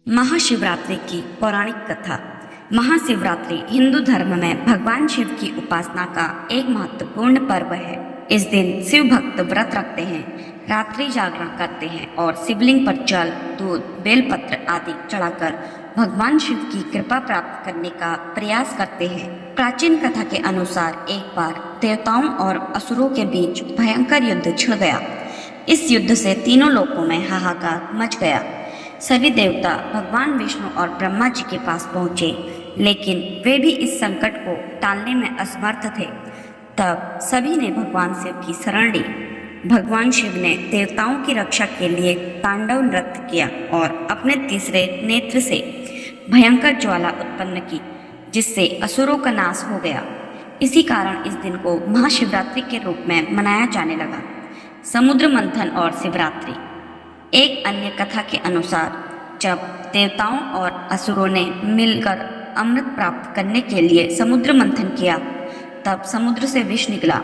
महाशिवरात्रि की पौराणिक कथा। महाशिवरात्रि हिंदू धर्म में भगवान शिव की उपासना का एक महत्वपूर्ण पर्व है। इस दिन शिव भक्त व्रत रखते हैं, रात्रि जागरण करते हैं और शिवलिंग पर जल, दूध, बेलपत्र आदि चढ़ाकर भगवान शिव की कृपा प्राप्त करने का प्रयास करते हैं। प्राचीन कथा के अनुसार एक बार देवताओं और असुरों के बीच भयंकर युद्ध छिड़ गया। इस युद्ध से तीनों लोकों में हाहाकार मच गया। सभी देवता भगवान विष्णु और ब्रह्मा जी के पास पहुंचे, लेकिन वे भी इस संकट को टालने में असमर्थ थे। तब सभी ने भगवान शिव की शरण ली। भगवान शिव ने देवताओं की रक्षा के लिए तांडव नृत्य किया और अपने तीसरे नेत्र से भयंकर ज्वाला उत्पन्न की, जिससे असुरों का नाश हो गया। इसी कारण इस दिन को महाशिवरात्रि के रूप में मनाया जाने लगा। समुद्र मंथन और शिवरात्रि। एक अन्य कथा के अनुसार जब देवताओं और असुरों ने मिलकर अमृत प्राप्त करने के लिए समुद्र मंथन किया, तब समुद्र से विष निकला।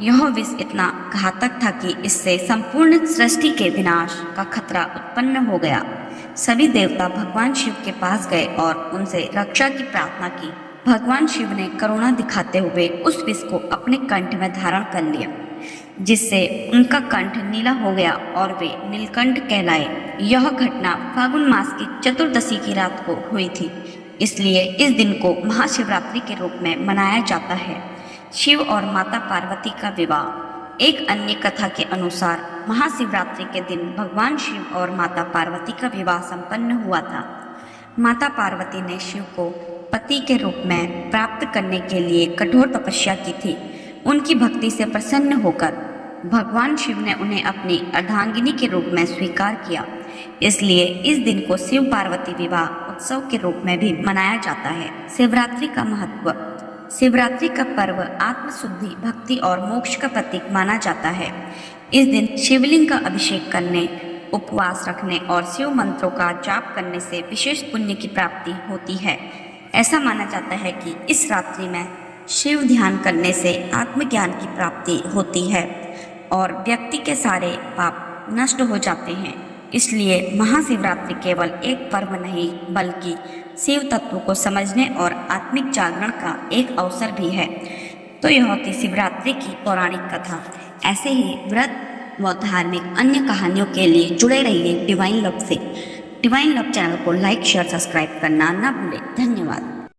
यह विष इतना घातक था कि इससे संपूर्ण सृष्टि के विनाश का खतरा उत्पन्न हो गया। सभी देवता भगवान शिव के पास गए और उनसे रक्षा की प्रार्थना की। भगवान शिव ने करुणा दिखाते हुए उस विष को अपने कंठ में धारण कर लिया, जिससे उनका कंठ नीला हो गया और वे नीलकंठ कहलाए। यह घटना फागुन मास की चतुर्दशी की रात को हुई थी, इसलिए इस दिन को महाशिवरात्रि के रूप में मनाया जाता है। शिव और माता पार्वती का विवाह। एक अन्य कथा के अनुसार महाशिवरात्रि के दिन भगवान शिव और माता पार्वती का विवाह संपन्न हुआ था। माता पार्वती ने शिव को पति के रूप में प्राप्त करने के लिए कठोर तपस्या की थी। उनकी भक्ति से प्रसन्न होकर भगवान शिव ने उन्हें अपनी अर्धांगिनी के रूप में स्वीकार किया। इसलिए इस दिन को शिव पार्वती विवाह उत्सव के रूप में भी मनाया जाता है। शिवरात्रि का महत्व। शिवरात्रि का पर्व आत्मशुद्धि, भक्ति और मोक्ष का प्रतीक माना जाता है। इस दिन शिवलिंग का अभिषेक करने, उपवास रखने और शिव मंत्रों का जाप करने से विशेष पुण्य की प्राप्ति होती है। ऐसा माना जाता है कि इस रात्रि में शिव ध्यान करने से आत्मज्ञान की प्राप्ति होती है और व्यक्ति के सारे पाप नष्ट हो जाते हैं। इसलिए महाशिवरात्रि केवल एक पर्व नहीं, बल्कि शिव तत्व को समझने और आत्मिक जागरण का एक अवसर भी है। तो यह होती शिवरात्रि की पौराणिक कथा। ऐसे ही व्रत व धार्मिक अन्य कहानियों के लिए जुड़े रहिए डिवाइन लव से। डिवाइन लव चैनल को लाइक, शेयर, सब्सक्राइब करना ना भूलें। धन्यवाद।